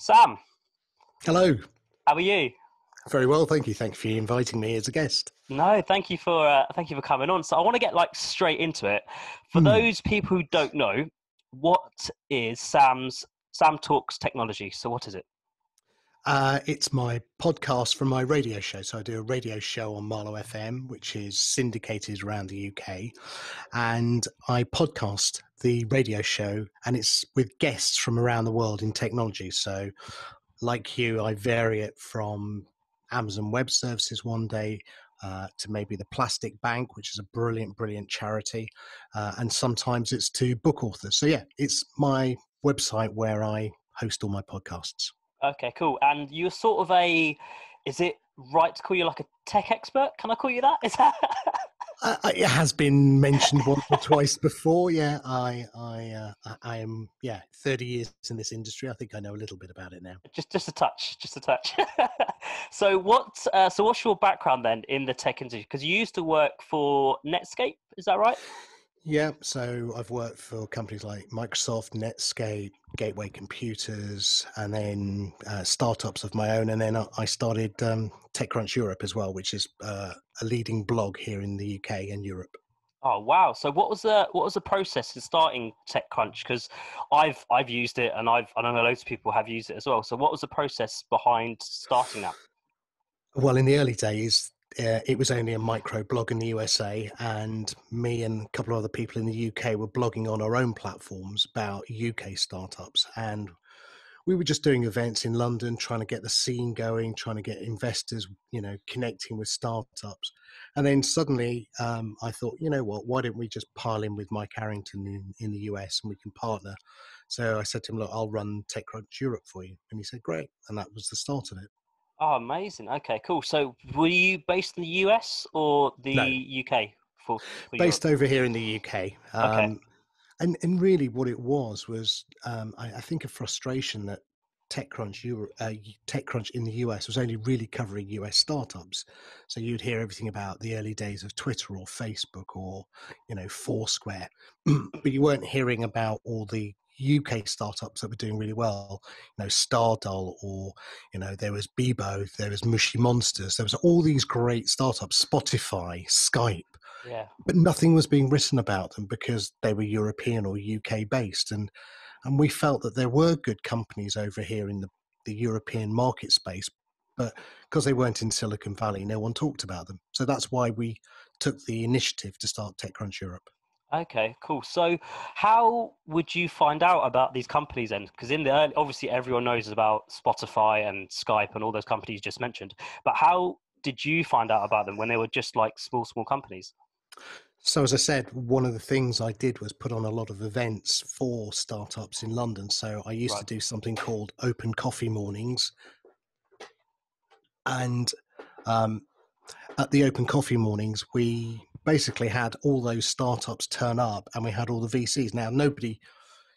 Sam, Hello. how are you? Very well, thank you. Thank you for inviting me as a guest. No, thank you for coming on. So I want to get straight into it. For Hmm. those people who don't know, what is Sam Talks Technology? So what is it? It's my podcast from my radio show. So I do a radio show on Marlow FM, which is syndicated around the UK. And I podcast the radio show, and it's with guests from around the world in technology. So, like you, I vary it from Amazon Web Services one day to maybe the Plastic Bank, which is a brilliant, brilliant charity. And sometimes it's to book authors. So, yeah, it's my website where I host all my podcasts. Okay, cool. And you're sort of is it right to call you like a tech expert? Can I call you that? Is that? It has been mentioned once or twice before. Yeah, I am. Yeah, 30 years in this industry. I think I know a little bit about it now. Just a touch, just a touch. So what's your background then in the tech industry? Because you used to work for Netscape, is that right? Yeah, so I've worked for companies like Microsoft, Netscape, Gateway Computers, and then startups of my own. And then I started TechCrunch Europe as well, which is a leading blog here in the UK and Europe. Oh wow! So what was the process in starting TechCrunch? Because I've used it, and I know loads of people have used it as well. So what was the process behind starting that? Well, in the early days, it was only a micro blog in the USA, and me and a couple of other people in the UK were blogging on our own platforms about UK startups. And we were just doing events in London, trying to get the scene going, trying to get investors, connecting with startups. And then suddenly I thought, you know what, why don't we just pile in with Mike Harrington in the US and we can partner? So I said to him, look, I'll run TechCrunch Europe for you. And he said, great. And that was the start of it. Oh, amazing. Okay, cool. So were you based in the US or the No, UK for Europe? based over here in the UK. Okay. And really what it was I think a frustration that TechCrunch in the US was only really covering US startups. So you'd hear everything about the early days of Twitter or Facebook or, Foursquare, but you weren't hearing about all the UK startups that were doing really well, Stardoll, or, there was Bebo, there was Mushy Monsters, there was all these great startups, Spotify, Skype, Yeah. but nothing was being written about them because they were European or UK based. And we felt that there were good companies over here in the European market space, but because they weren't in Silicon Valley, no one talked about them. So that's why we took the initiative to start TechCrunch Europe. Okay, cool. So how would you find out about these companies then? Because in the early, obviously everyone knows about Spotify and Skype and all those companies you just mentioned, but how did you find out about them when they were just like small companies? So as I said, one of the things I did was put on a lot of events for startups in London. So I used to Right. do something called open coffee mornings. And um, at the open coffee mornings, we basically had all those startups turn up and we had all the VCs. Now, nobody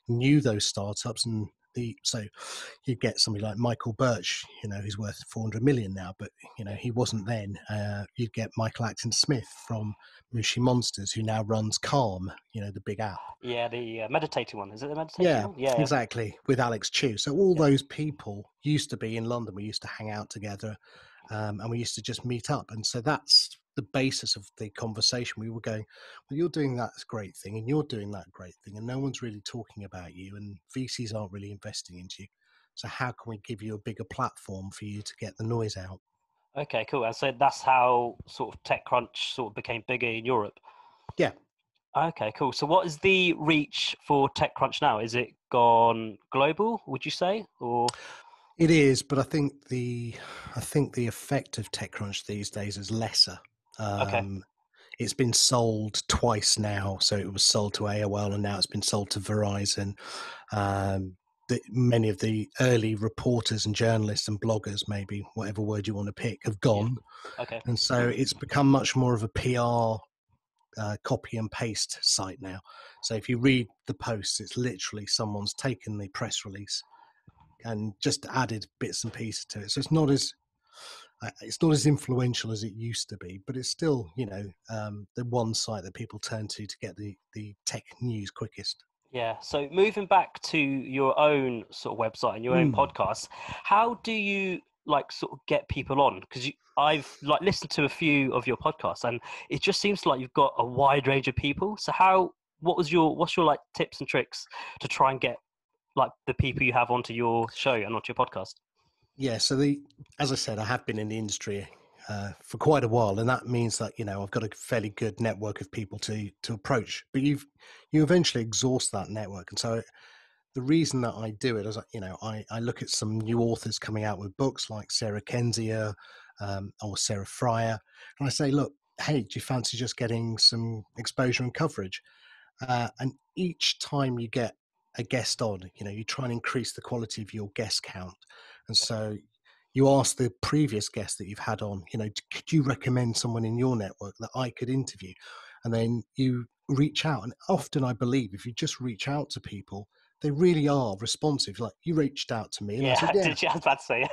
knew those startups, and so you'd get somebody like Michael Birch, who's worth 400 million now, but he wasn't then. You'd get Michael Acton Smith from Mushy Monsters, who now runs Calm, the big app. Yeah, the meditating one. Is it the meditating Yeah, one? Yeah, yeah. exactly, with Alex Chu. So all Yeah. those people used to be in London. We used to hang out together, and we used to just meet up. And so that's the basis of the conversation. We were going, well, you're doing that great thing, and you're doing that great thing, and no one's really talking about you, and VCs aren't really investing into you. So how can we give you a bigger platform for you to get the noise out? Okay, cool. And so that's how sort of TechCrunch sort of became bigger in Europe. Yeah, Okay, cool. So what is the reach for TechCrunch now? Is it gone global, would you say? Or it is, but I think the effect of TechCrunch these days is lesser. okay. Um, it's been sold twice now. So it was sold to AOL and now it's been sold to Verizon. Many of the early reporters and journalists and bloggers, maybe whatever word you want to pick, have Yeah. gone. Okay. And so it's become much more of a PR copy and paste site now. So if you read the posts, it's literally someone's taken the press release and just added bits and pieces to it. So it's not as influential as it used to be, but it's still, the one site that people turn to get the tech news quickest. Yeah. So moving back to your own sort of website and your own Mm. podcast, how do you like sort of get people on? Because I've like listened to a few of your podcasts, and it just seems like you've got a wide range of people. So what's your like tips and tricks to try and get like the people you have onto your show and onto your podcast? Yeah, so as I said, I have been in the industry for quite a while, and that means that I've got a fairly good network of people to approach. But you eventually exhaust that network, and so the reason that I do it is, I look at some new authors coming out with books like Sarah Kendzior or Sarah Fryer, and I say, look, hey, do you fancy just getting some exposure and coverage? And each time you get a guest on, you try and increase the quality of your guest count. And so you ask the previous guest that you've had on, could you recommend someone in your network that I could interview? And then you reach out. And often I believe if you just reach out to people, they really are responsive. Like you reached out to me and I said, Yeah, yeah, did you? I was about to say.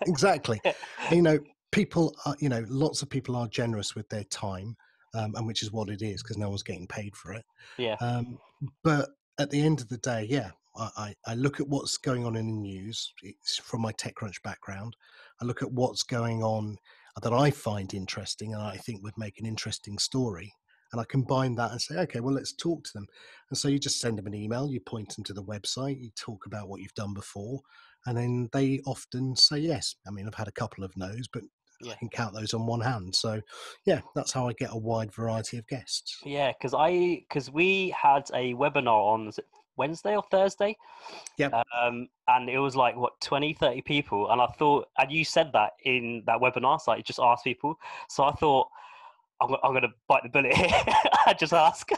exactly. Yeah, And, people are, lots of people are generous with their time, and which is what it is because no one's getting paid for it. yeah, Um, but at the end of the day, yeah, I look at what's going on in the news. It's from my TechCrunch background. I look at what's going on that I find interesting and I think would make an interesting story. And I combine that and say, okay, well, let's talk to them. And so you just send them an email, you point them to the website, you talk about what you've done before, and then they often say yes. I mean, I've had a couple of no's, but I yeah. can count those on one hand. So, yeah, that's how I get a wide variety of guests. Yeah, because we had a webinar on, was it Wednesday or Thursday? Yep. And it was like what 20, 30 people, and I thought, and you said that in that webinar, so like, you just asked people. So I thought I'm going to bite the bullet here. I just ask.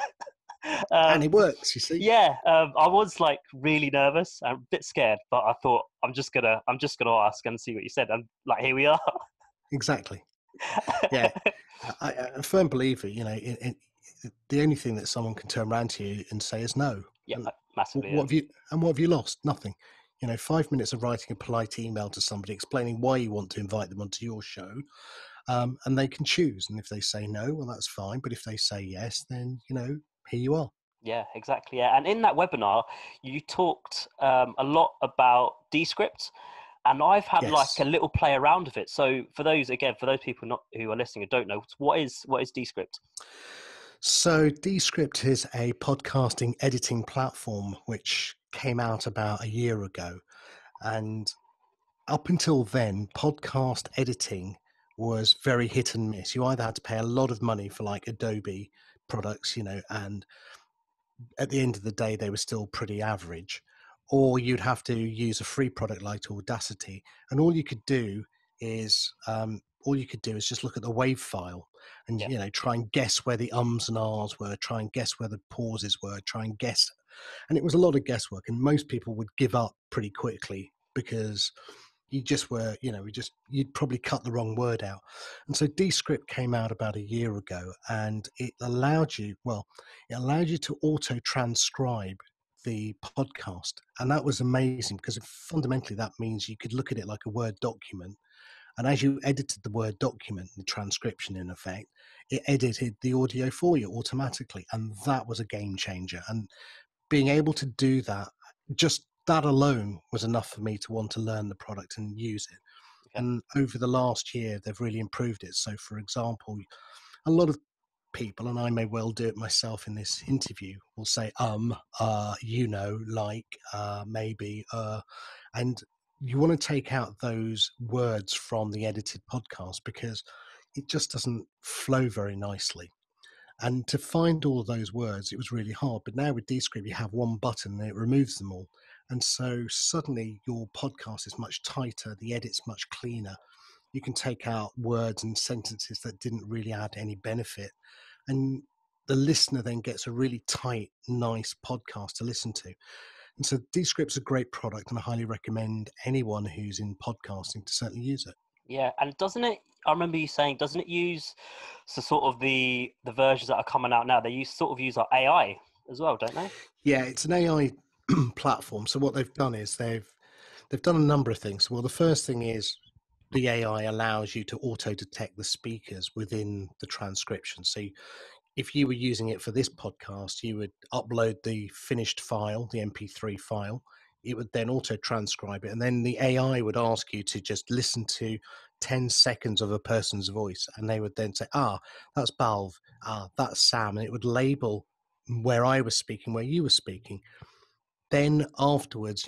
And it um, works, you see. yeah, I was like really nervous and a bit scared, but I thought I'm just gonna ask and see what you said, and like here we are. Exactly. Yeah. I'm a firm believer, the only thing that someone can turn around to you and say is no. Yeah, And massively. what have you and what have you lost? Nothing. 5 minutes of writing a polite email to somebody explaining why you want to invite them onto your show, and they can choose. And if they say no, well, that's fine. But if they say yes, then here you are. Yeah, exactly. Yeah, and in that webinar, you talked a lot about DScript, and I've had like a Yes. little play around with it. So for those people not who are listening and don't know, what is DScript? So DScript is a podcasting editing platform which came out about a year ago. And up until then, podcast editing was very hit and miss. You either had to pay a lot of money for like Adobe products, and at the end of the day, they were still pretty average, or you'd have to use a free product like Audacity, and all you could do is just look at the wave file and Yeah, try and guess where the ums and ahs were, try and guess where the pauses were, try and guess, and it was a lot of guesswork, and most people would give up pretty quickly because you just were, you'd probably cut the wrong word out. And so Descript came out about a year ago and it allowed you to auto transcribe the podcast. And that was amazing because fundamentally that means you could look at it like a Word document. And as you edited the Word document, the transcription in effect, it edited the audio for you automatically. And that was a game changer. And being able to do that, just that alone was enough for me to want to learn the product and use it. okay, And over the last year, they've really improved it. So, for example, a lot of people, and I may well do it myself in this interview, will say, like, maybe, and you want to take out those words from the edited podcast because it just doesn't flow very nicely. And to find all of those words, it was really hard. But now with Descript, you have one button and it removes them all. And so suddenly your podcast is much tighter, the edit's much cleaner. You can take out words and sentences that didn't really add any benefit. And the listener then gets a really tight, nice podcast to listen to. And so Descript's a great product, and I highly recommend anyone who's in podcasting to certainly use it. yeah, and doesn't it? I remember you saying, doesn't it use so sort of the versions that are coming out now? They use like AI as well, don't they? Yeah, it's an AI platform. So what they've done is they've done a number of things. Well, the first thing is the AI allows you to auto detect the speakers within the transcription. So if you were using it for this podcast, you would upload the finished file, the MP3 file. It would then auto transcribe it. And then the AI would ask you to just listen to 10 seconds of a person's voice. And they would then say, that's Balv, that's Sam. And it would label where I was speaking, where you were speaking. Then afterwards,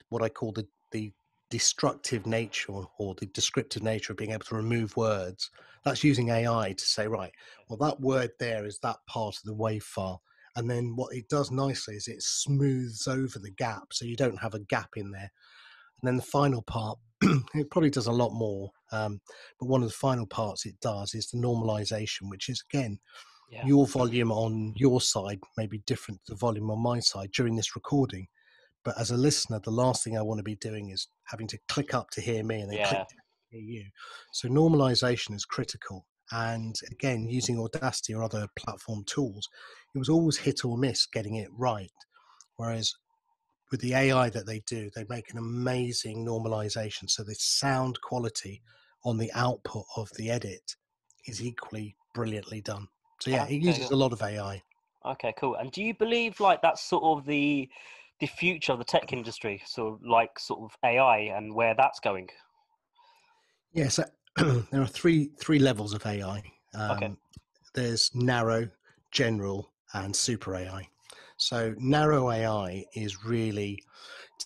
what I call the destructive nature or the descriptive nature of being able to remove words, that's using AI to say, right, well, that word there is that part of the WAV file. And then what it does nicely is it smooths over the gap, so you don't have a gap in there. And then the final part, it probably does a lot more, but one of the final parts it does is the normalization, which is, again, your volume on your side may be different to the volume on my side during this recording. But as a listener, the last thing I want to be doing is having to click up to hear me and then click down to hear you. So normalization is critical. And again, using Audacity or other platform tools, it was always hit or miss getting it right. Whereas with the AI that they do, they make an amazing normalization. So the sound quality on the output of the edit is equally brilliantly done. So yeah, it uses a lot of AI. Okay, cool. And do you believe like that's sort of the future of the tech industry, sort of AI and where that's going? Yeah, so there are three levels of AI. Okay. There's narrow, general, and super AI. So narrow AI is really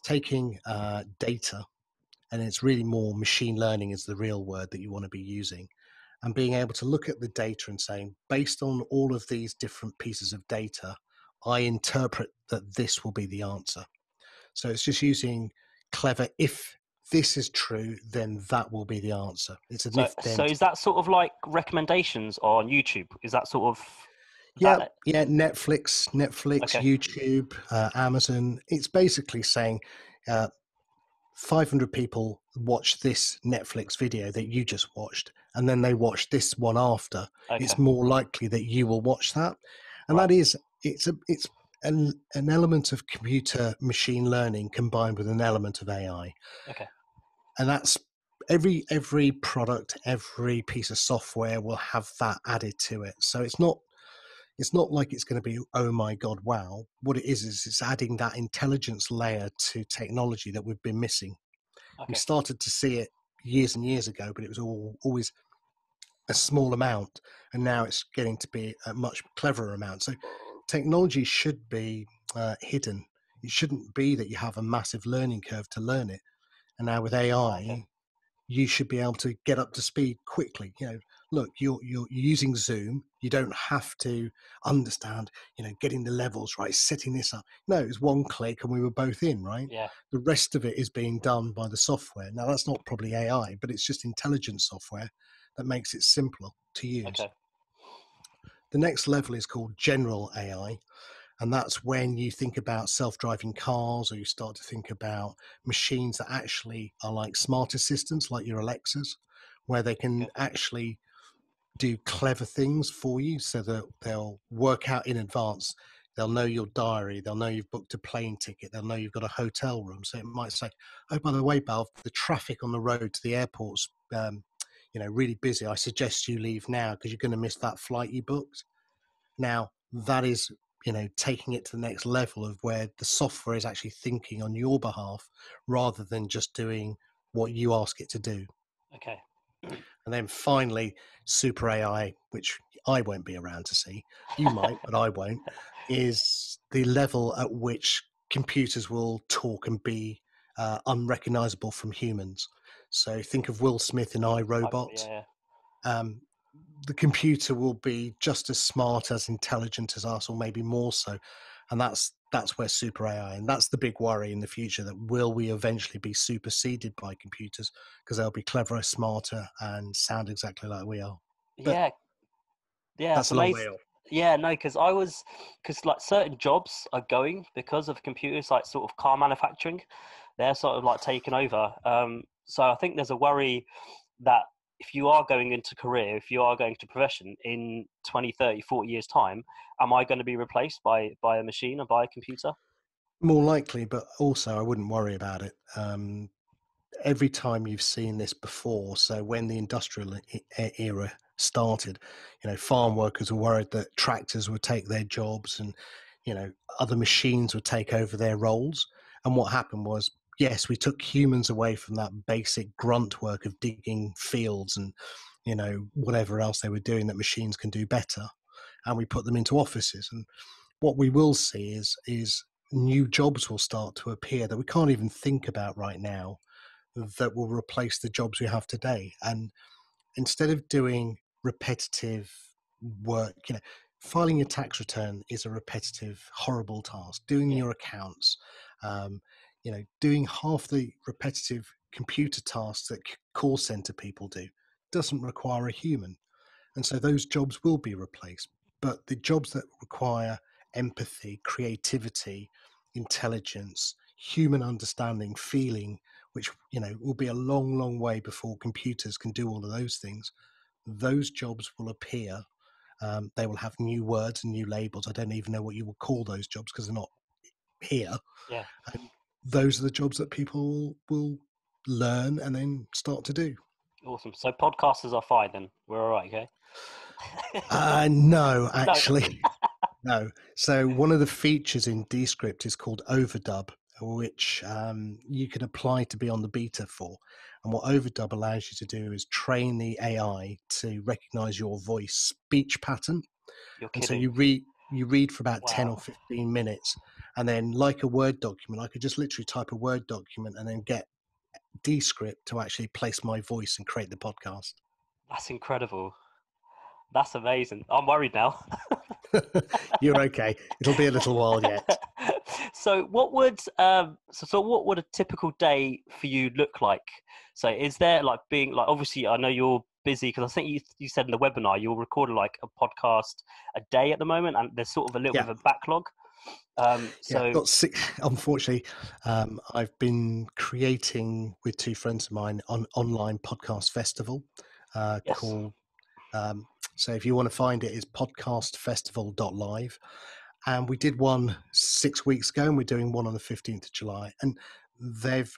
taking data, and it's really more machine learning is the real word that you want to be using, and being able to look at the data and saying, based on all of these different pieces of data, I interpret that this will be the answer. So it's just using clever, if this is true, then that will be the answer. It's an if then. So is that sort of like recommendations on YouTube? Is that sort of Yeah, that? yeah. Netflix, Okay. YouTube, Amazon. It's basically saying 500 people watch this Netflix video that you just watched, and then they watch this one after. Okay. It's more likely that you will watch that, and Right. that is it's an element of computer machine learning combined with an element of AI, Okay. and that's every product, every piece of software will have that added to it. So it's not like it's going to be, oh my God, wow. What it is it's adding that intelligence layer to technology that we've been missing. We Okay. started to see it years and years ago, but it was always a small amount. And now it's getting to be a much cleverer amount. So technology should be hidden. It shouldn't be that you have a massive learning curve to learn it. And now with AI, you should be able to get up to speed quickly. Look, you're using Zoom. You don't have to understand, getting the levels right, setting this up. No, it's one click and we were both in, right? Yeah. The rest of it is being done by the software. Now, that's not probably AI, but it's just intelligent software that makes it simpler to use. Okay. The next level is called general AI. And that's when you think about self-driving cars, or you start to think about machines that actually are like smart assistants, like your Alexas, where they can actually do clever things for you, so that they'll work out in advance. They'll know your diary. They'll know you've booked a plane ticket. They'll know you've got a hotel room. So it might say, oh, by the way, Balv, the traffic on the road to the airport's really busy. I suggest you leave now because you're going to miss that flight you booked. Now, that is, taking it to the next level of where the software is actually thinking on your behalf rather than just doing what you ask it to do. Okay. And then finally, super AI, which I won't be around to see. You might, but I won't, is the level at which computers will talk and be unrecognizable from humans. So think of Will Smith in I, Robot. Yeah. The computer will be just as smart, as intelligent as us, or maybe more so. And that's where super AI, and that's the big worry in the future, that will we eventually be superseded by computers because they'll be cleverer, smarter, and sound exactly like we are. But Yeah. Yeah. that's It's a long way amazing. off. Yeah, no, because like certain jobs are going because of computers, like sort of car manufacturing, they're sort of like taken over. So I think there's a worry that if you are going into career, if you are going to profession in 20, 30, 40 years time, am I going to be replaced by a machine or by a computer? More likely, but also I wouldn't worry about it. Every time you've seen this before, so when the industrial era started. Farm workers were worried that tractors would take their jobs and, other machines would take over their roles. And what happened was, yes, we took humans away from that basic grunt work of digging fields and, whatever else they were doing that machines can do better. And we put them into offices. And what we will see is new jobs will start to appear that we can't even think about right now, that will replace the jobs we have today. And instead of doing repetitive work, filing your tax return is a repetitive, horrible task. Doing Yeah. your accounts, doing half the repetitive computer tasks that call center people do doesn't require a human. And so those jobs will be replaced. But the jobs that require empathy, creativity, intelligence, human understanding, feeling, which will be a long, long way before computers can do all of those things, those jobs will appear. They will have new words and new labels. I don't even know what you will call those jobs because they're not here. Yeah. And those are the jobs that people will learn and then start to do. Awesome. So podcasters are fine then. We're all right, okay? No, No. actually. No. So one of the features in DScript is called overdub, which you can apply to be on the beta for. And what overdub allows you to do is train the AI to recognize your voice speech pattern. You're And so kidding. you read for about 10 or Wow. 15 minutes. And then like a Word document, I could just literally type a Word document and then get DScript to actually place my voice and create the podcast. That's incredible. That's amazing. I'm worried now. You're okay. It'll be a little while yet. So what would a typical day for you look like? So is there like being like, obviously I know you're busy because I think you said in the webinar you're recording like a podcast a day at the moment, and there's sort of a little bit Yeah. of a backlog. Yeah, I've So got six. Unfortunately, I've been creating with two friends of mine on online podcast festival yes, called. So if you want to find it, is podcastfestival.live. And we did one 6 weeks ago, and we're doing one on the 15th of July. And they've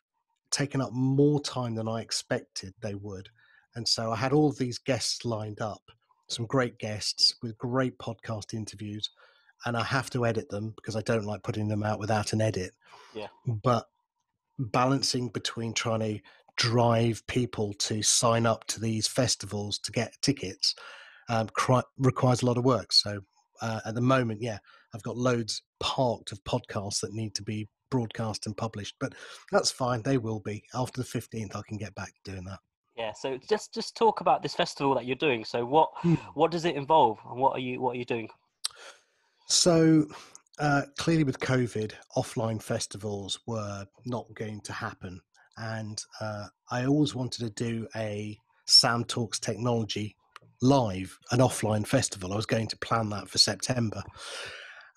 taken up more time than I expected they would. And so I had all of these guests lined up, some great guests with great podcast interviews. And I have to edit them because I don't like putting them out without an edit. yeah, But balancing between trying to drive people to sign up to these festivals to get tickets requires a lot of work. So at the moment, yeah, I've got loads parked of podcasts that need to be broadcast and published, but that's fine. They will be. After the 15th, I can get back to doing that. yeah. So just talk about this festival that you're doing. So what does it involve, and what are you doing? So clearly with COVID, offline festivals were not going to happen. And I always wanted to do a Sam Talks Technology live, an offline festival. I was going to plan that for September.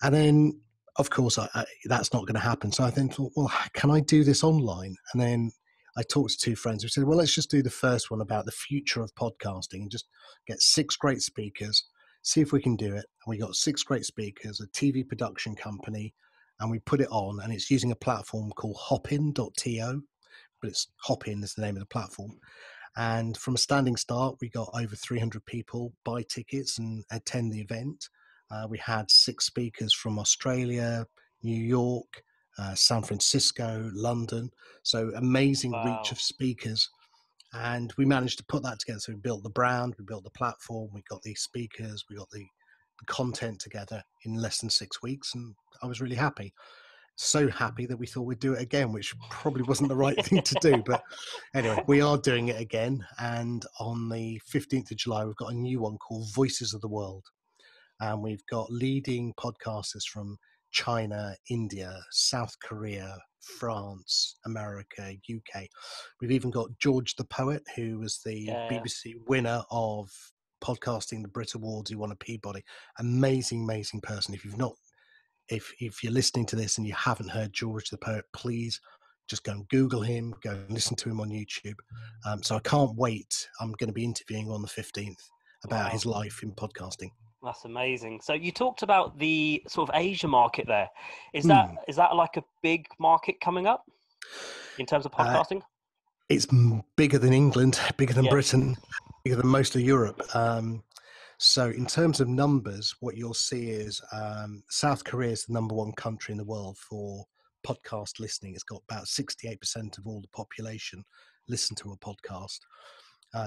And then, of course, that's not going to happen. So I then thought, well, can I do this online? And then I talked to two friends who said, well, let's just do the first one about the future of podcasting and just get six great speakers, see if we can do it. And we got six great speakers, a TV production company, and we put it on. And it's using a platform called hopin.to, but it's Hopin is the name of the platform. And from a standing start, we got over 300 people buy tickets and attend the event. We had six speakers from Australia, New York, San Francisco, London. So amazing reach Wow. of speakers. And we managed to put that together. So we built the brand, we built the platform, we got the speakers, we got the content together in less than 6 weeks. And I was really happy. So happy that we thought we'd do it again, which probably wasn't the right thing to do. But anyway, we are doing it again. And on the 15th of July, we've got a new one called Voices of the World. And we've got leading podcasters from China, India, South Korea, France, America, UK. We've even got George the Poet, who was the Yeah, BBC winner of Podcasting the Brit Awards. He won a Peabody. Amazing, amazing person. If you've not, if you're listening to this and you haven't heard George the Poet, please just go and Google him, go and listen to him on YouTube. So I can't wait. I'm going to be interviewing on the 15th about wow. his life in podcasting. That's amazing. So you talked about the sort of Asia market there. Is Hmm. that like a big market coming up in terms of podcasting? It's bigger than England, bigger than Yeah. Britain. bigger than most of Europe. So in terms of numbers, what you'll see is South Korea is the number one country in the world for podcast listening. It's got about 68% of all the population listen to a podcast,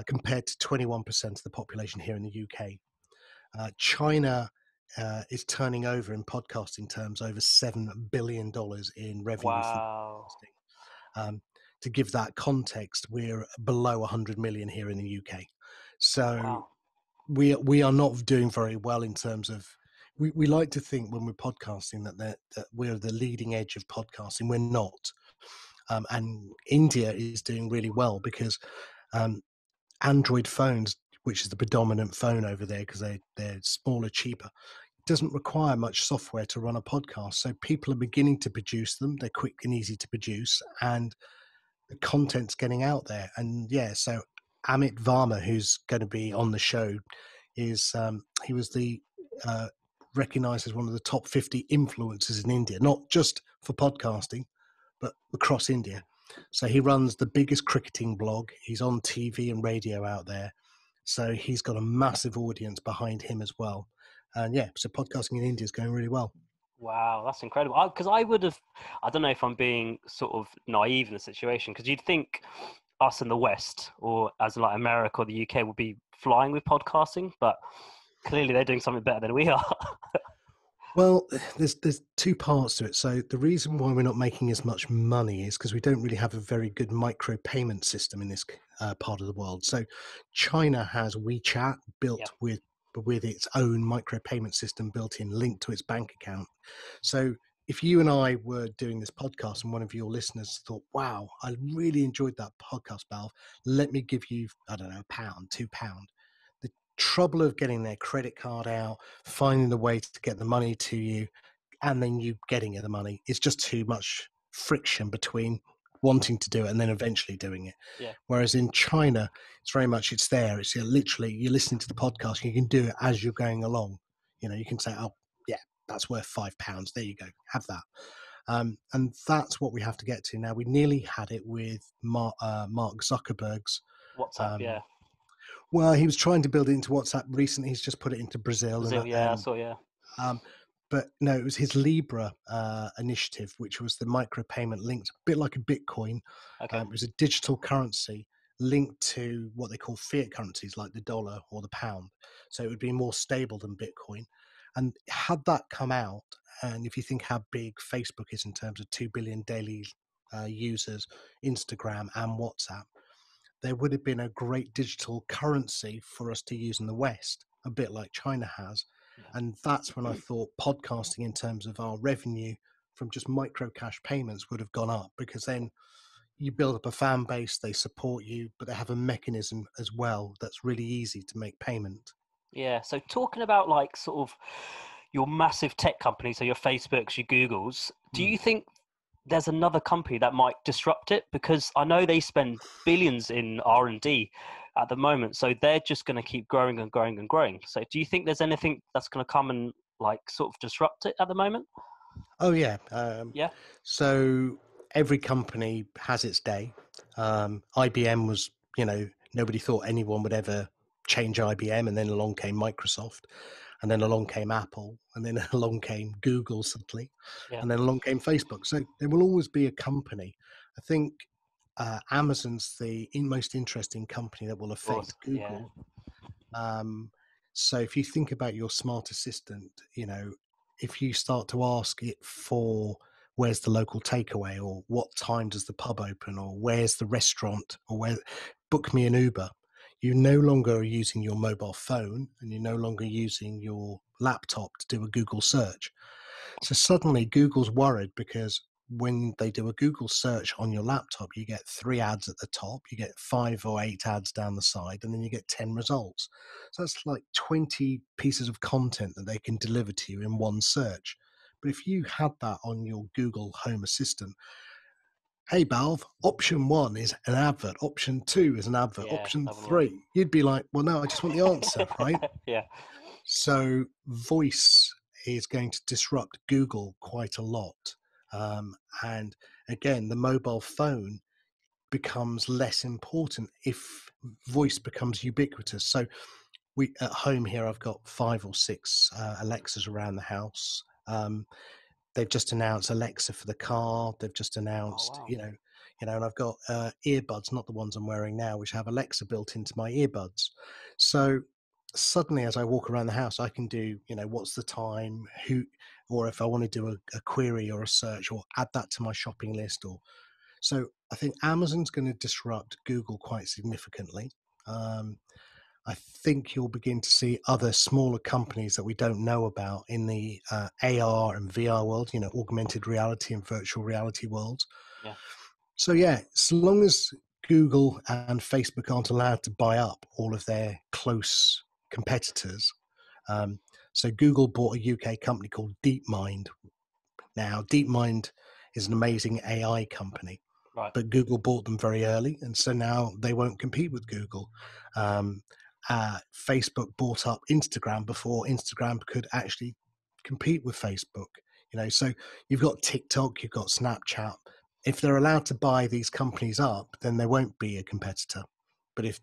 compared to 21% of the population here in the UK. China is turning over in podcasting terms over $7 billion in revenue from Wow. podcasting. To give that context, we're below 100 million here in the UK. So Wow. we are not doing very well in terms of, we like to think when we're podcasting that we're the leading edge of podcasting. We're not. And India is doing really well because Android phones, which is the predominant phone over there because they're smaller, cheaper, doesn't require much software to run a podcast. So people are beginning to produce them. They're quick and easy to produce, and the content's getting out there. And yeah, so Amit Varma, who's going to be on the show, is he was the recognized as one of the top 50 influencers in India, not just for podcasting, but across India. So he runs the biggest cricketing blog. He's on TV and radio out there. So he's got a massive audience behind him as well. And yeah, so podcasting in India is going really well. Wow, that's incredible. Because I would have, I don't know if I'm being sort of naive in the situation, because you'd think us in the West, or as like America or the UK, would be flying with podcasting, but clearly they're doing something better than we are. Well, there's two parts to it. So the reason why we're not making as much money is because we don't really have a very good micro payment system in this part of the world. So China has WeChat Yeah. built with its own micro payment system built in, linked to its bank account. So if you and I were doing this podcast and one of your listeners thought, "Wow, I really enjoyed that podcast, Balv. Let me give you, I don't know, £1, £2." The trouble of getting their credit card out, finding the way to get the money to you, and then you getting the money, is just too much friction between wanting to do it and then eventually doing it. Yeah. Whereas in China, it's very much, it's there. It's literally, you're listening to the podcast, you can do it as you're going along. You can say, "Oh, yeah, that's worth £5. There you go, have that." And that's what we have to get to now. We nearly had it with Mark Zuckerberg's. WhatsApp, Um, yeah. well, he was trying to build it into WhatsApp recently. He's just put it into Brazil, Brazil, yeah, I saw, yeah. but no, it was his Libra initiative, which was the micropayment linked, a bit like a Bitcoin. Okay. It was a digital currency linked to what they call fiat currencies, like the dollar or the pound. So it would be more stable than Bitcoin. And had that come out, and if you think how big Facebook is in terms of 2 billion daily users, Instagram and WhatsApp, there would have been a great digital currency for us to use in the West, a bit like China has. Yeah. And that's when I thought podcasting, in terms of our revenue from just micro cash payments, would have gone up, because then you build up a fan base, they support you, but they have a mechanism as well that's really easy to make payment. Yeah. So talking about like sort of your massive tech companies, so your Facebooks, your Googles, do you think there's another company that might disrupt it? Because I know they spend billions in R&D at the moment, so they're just going to keep growing and growing and growing. So do you think there's anything that's going to come and like sort of disrupt it at the moment? Oh yeah. Yeah. So every company has its day. IBM was, nobody thought anyone would ever change IBM, and then along came Microsoft, and then along came Apple, and then along came Google suddenly, Yeah. and then along came Facebook. So there will always be a company. I think Amazon's the most interesting company that will Of course. affect Yeah. Google. So if you think about your smart assistant, if you start to ask it for where's the local takeaway, or what time does the pub open, or where's the restaurant, or where, book me an Uber, you no longer are using your mobile phone, and you're no longer using your laptop to do a Google search. So suddenly Google's worried, because when they do a Google search on your laptop, you get 3 ads at the top, you get 5 or 8 ads down the side, and then you get 10 results. So that's like 20 pieces of content that they can deliver to you in one search. But if you had that on your Google Home Assistant, "Hey, Valve, option 1 is an advert, option 2 is an advert, Yeah. option That would work. 3, you'd be like, "Well, no, I just want the answer," right? Yeah. So voice is going to disrupt Google quite a lot. And again, the mobile phone, becomes less important if voice becomes ubiquitous. So we at home here, I've got 5 or 6 Alexas around the house. They've just announced Alexa for the car. They've just Oh announced, wow. and I've got earbuds, not the ones I'm wearing now, which have Alexa built into my earbuds. So suddenly, as I walk around the house, I can do, what's the time, who, or if I want to do a query or a search, or add that to my shopping list. Or so I think Amazon's going to disrupt Google quite significantly. Um, I think you'll begin to see other smaller companies that we don't know about in the AR and VR world, augmented reality and virtual reality worlds. Yeah. So, yeah, so long as Google and Facebook aren't allowed to buy up all of their close competitors. Um, so, Google bought a UK company called DeepMind. Now, DeepMind is an amazing AI company, Right. but Google bought them very early, and so now they won't compete with Google. Um, Facebook bought up Instagram before Instagram could actually compete with Facebook. So you've got TikTok, you've got Snapchat. If they're allowed to buy these companies up, then they won't be a competitor. But if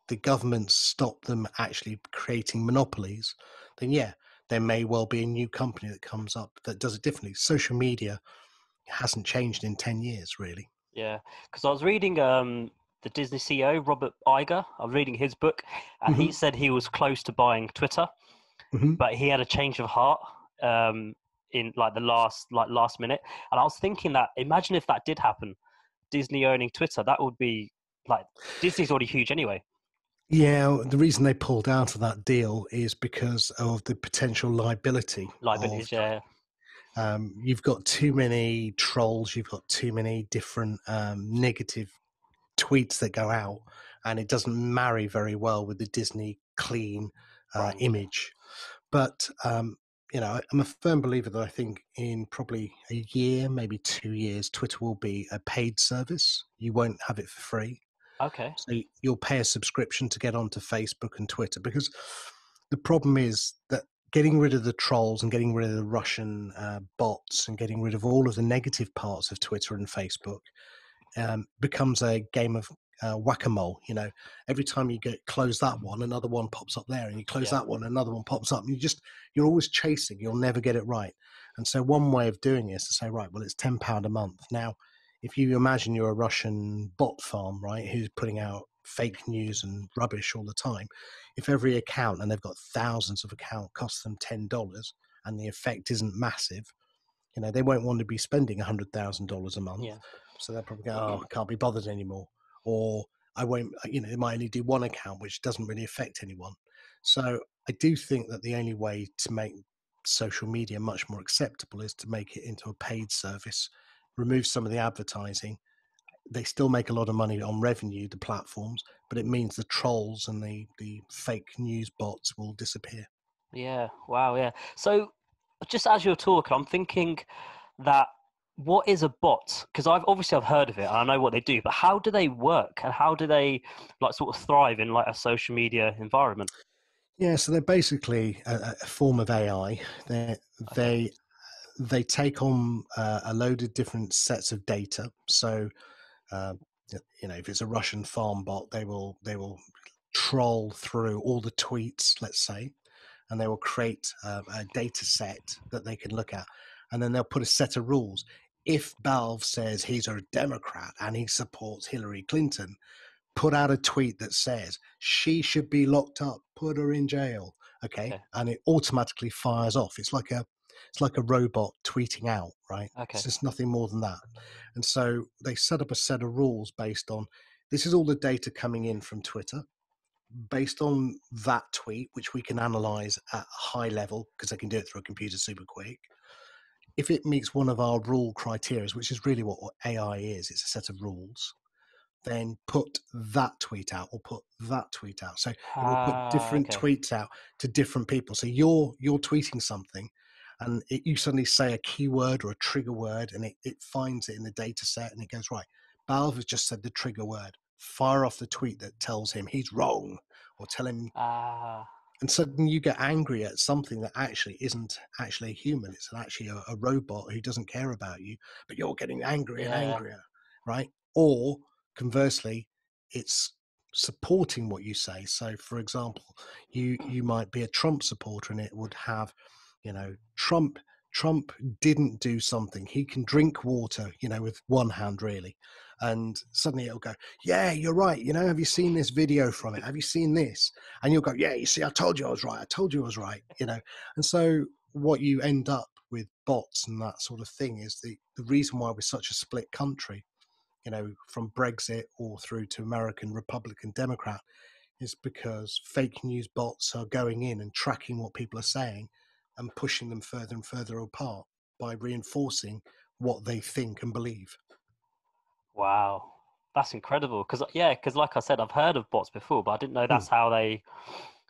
the government stop them actually creating monopolies, then yeah, there may well be a new company that comes up that does it differently. Social media hasn't changed in 10 years, really. Yeah. Because I was reading the Disney CEO Robert Iger. I was reading his book, and he Hmm. said he was close to buying Twitter, Hmm. but he had a change of heart in like the last minute. And I was thinking that imagine if that did happen, Disney owning Twitter, that would be like Disney's already huge anyway. Yeah, the reason they pulled out of that deal is because of the potential liability of Liabilities, yeah, you've got too many trolls, you've got too many different negative tweets that go out, and it doesn't marry very well with the Disney clean brand, yeah, image. But I'm a firm believer that I think in probably a year, maybe 2 years, Twitter will be a paid service. You won't have it for free. okay, So you'll pay a subscription to get onto Facebook and Twitter, because the problem is that getting rid of the trolls and getting rid of the Russian bots and getting rid of all of the negative parts of Twitter and Facebook becomes a game of whack-a-mole. Every time you close that one, another one pops up there, and you close yeah, that one, another one pops up, and you're always chasing. You'll never get it right. And so one way of doing it is to say, right, well, it's £10 a month. Now, if you imagine you're a Russian bot farm, right, who's putting out fake news and rubbish all the time, if every account, and they've got thousands of accounts, costs them $10, and the effect isn't massive, they won't want to be spending $100,000 a month. yeah, So they'll probably go, oh, I can't be bothered anymore. Or I won't, they might only do one account, which doesn't really affect anyone. So I do think that the only way to make social media much more acceptable is to make it into a paid service, remove some of the advertising. They still make a lot of money on revenue, the platforms, but it means the trolls and the fake news bots will disappear. yeah. Wow, yeah. So, just as you're talking, I'm thinking that what is a bot? Because I've heard of it and I know what they do, but how do they work and how do they like sort of thrive in like a social media environment? Yeah, so they're basically a form of AI. They Okay, they they take on a load of different sets of data. So, uh, if it's a Russian farm bot, they will troll through all the tweets, let's say, and they will create a data set that they can look at, and then they'll put a set of rules. If Valve says he's a Democrat and he supports Hillary Clinton, put out a tweet that says she should be locked up, put her in jail. Okay, okay, and it automatically fires off. It's like a robot tweeting out, right? It's okay. just nothing more than that. And so they set up a set of rules based on this is all the data coming in from Twitter. Based on that tweet, which we can analyze at a high level because they can do it through a computer super quick. If it meets one of our rule criteria, which is really what AI is, it's a set of rules, then put that tweet out or put that tweet out. So it will put Ah, different okay. tweets out to different people. So you're tweeting something, and you suddenly say a keyword or a trigger word, and it finds it in the data set, and it goes, right, Valve has just said the trigger word. Fire off the tweet that tells him he's wrong, or tell him. Ah, And suddenly you get angry at something that actually isn't actually a human. It's actually a robot who doesn't care about you, but you're getting angry and yeah, angrier, right? Or conversely, it's supporting what you say. So, for example, you might be a Trump supporter, and it would have, Trump didn't do something. He can drink water, with one hand, really. And suddenly it'll go, yeah, you're right. Have you seen this video from it? Have you seen this? And you'll go, yeah, you see, I told you I was right. I told you I was right. And so what you end up with bots and that sort of thing is the reason why we're such a split country, from Brexit or through to American Republican Democrat, is because fake news bots are going in and tracking what people are saying and pushing them further and further apart by reinforcing what they think and believe. Wow, that's incredible. Because like I said, I've heard of bots before, but I didn't know that's how they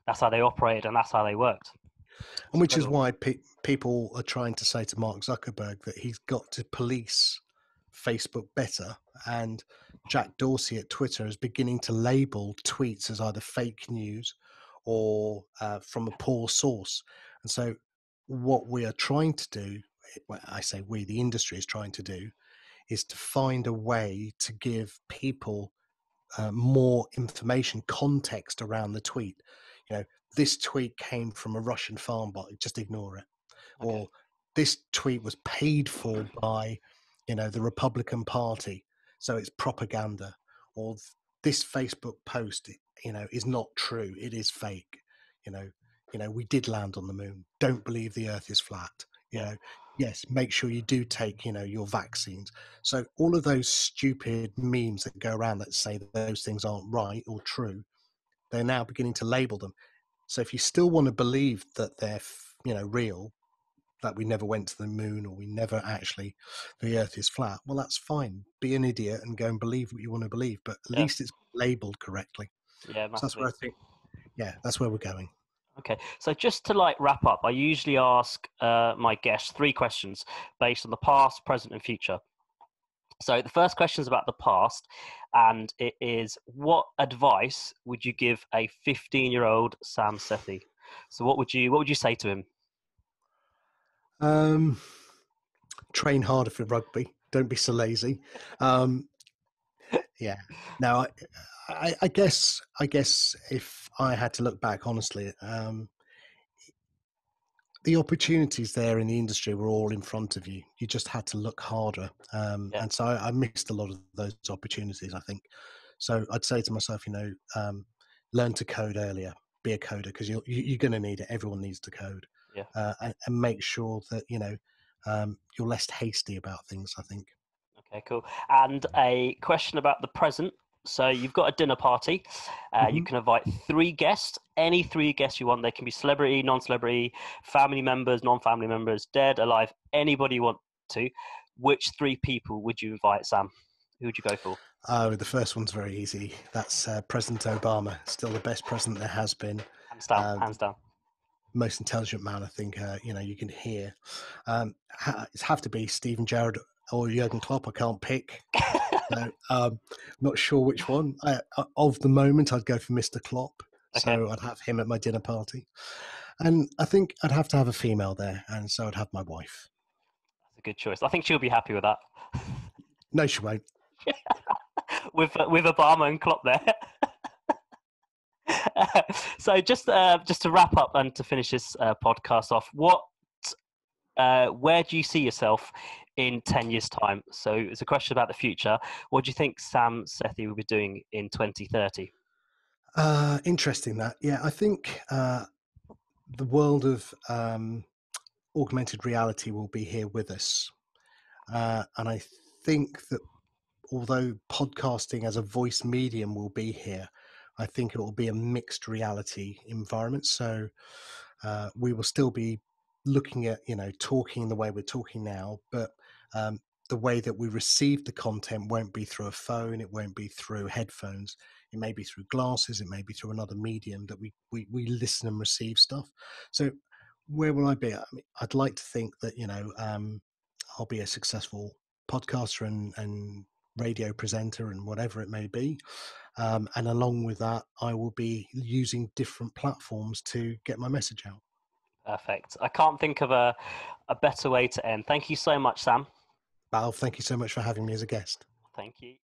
operated and that's how they worked. It's And which is incredible. why people are trying to say to Mark Zuckerberg that he's got to police Facebook better. And Jack Dorsey at Twitter is beginning to label tweets as either fake news or from a poor source. And so what we are trying to do, well, I say we, the industry is trying to do, is to find a way to give people more information, context around the tweet. This tweet came from a Russian farm bot, just ignore it. Okay. Or this tweet was paid for by, the Republican Party, so it's propaganda. Or this Facebook post, is not true. It is fake. You know, we did land on the moon. Don't believe the Earth is flat. Yeah. Yes, make sure you do take, your vaccines. So all of those stupid memes that go around that say that those things aren't right or true, they're now beginning to label them. So if you still want to believe that they're, real, that we never went to the moon or we never actually, the Earth is flat, well, that's fine. Be an idiot and go and believe what you want to believe, but at Yeah. least it's labeled correctly. Yeah. So that's Massively. where I think, that's where we're going. Okay, so just to wrap up, I usually ask my guests 3 questions based on the past, present, and future. So the first question is about the past, and it is: what advice would you give a 15-year-old Sam Sethi? So what would you say to him? Train harder for rugby. Don't be so lazy. Yeah. Now, I guess if I had to look back honestly, the opportunities there in the industry were all in front of you. You just had to look harder. Yeah, And so I missed a lot of those opportunities, I think. So I'd say to myself, learn to code earlier, be a coder, because you're going to need it. Everyone needs to code, yeah. and make sure that, you're less hasty about things, I think. Okay, cool. And a question about the present. So you've got a dinner party. You Hmm. can invite 3 guests, any 3 guests you want. They can be celebrity, non-celebrity, family members, non-family members, dead, alive, anybody you want to. Which 3 people would you invite, Sam? Who would you go for? Oh, the first one's very easy. That's President Obama, still the best president there has been. Hands down, Uh, hands down. Most intelligent man, I think, you can hear. It have to be Steven Gerrard or Jurgen Klopp. I can't pick. So, not sure which one. Of the moment, I'd go for Mr. Klopp. Okay, So I'd have him at my dinner party. And I think I'd have to have a female there. And so I'd have my wife. that's a good choice. I think she'll be happy with that. No, she won't. with Obama and Klopp there. So just to wrap up and to finish this podcast off, where do you see yourself in 10 years' time? So it's a question about the future. What do you think Sam Sethi will be doing in 2030? Interesting that. Yeah, I think the world of augmented reality will be here with us. And I think that although podcasting as a voice medium will be here, I think it will be a mixed reality environment. So we will still be looking at, talking the way we're talking now, but the way that we receive the content won't be through a phone, it won't be through headphones, it may be through glasses, it may be through another medium that we listen and receive stuff. So where will I be? I mean, I'd like to think that, I'll be a successful podcaster and radio presenter and whatever it may be. And along with that, I will be using different platforms to get my message out. Perfect. I can't think of a better way to end. Thank you so much, Sam. Val, thank you so much for having me as a guest. Thank you.